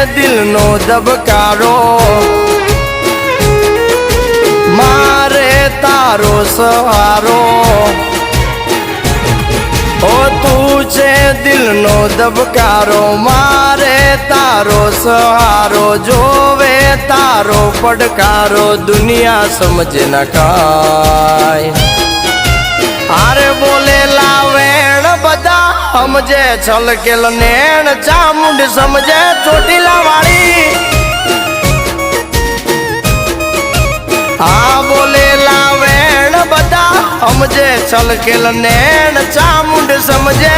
દિલનો ધબકારો મારે તારો સહારો ઓ તું છે દિલનો ધબકારો મારે તારો સહારો જોવે તારો પડકારો દુનિયા સમજે ન કાય આરે બોલેલા વેણ બધા સમજે છલકેલ નેણ ચામુંડ સમજે ચોટીલા વાળી આ બોલેલા વેણ બધા સમજે છલકેલ નેણ ચામુંડ સમજે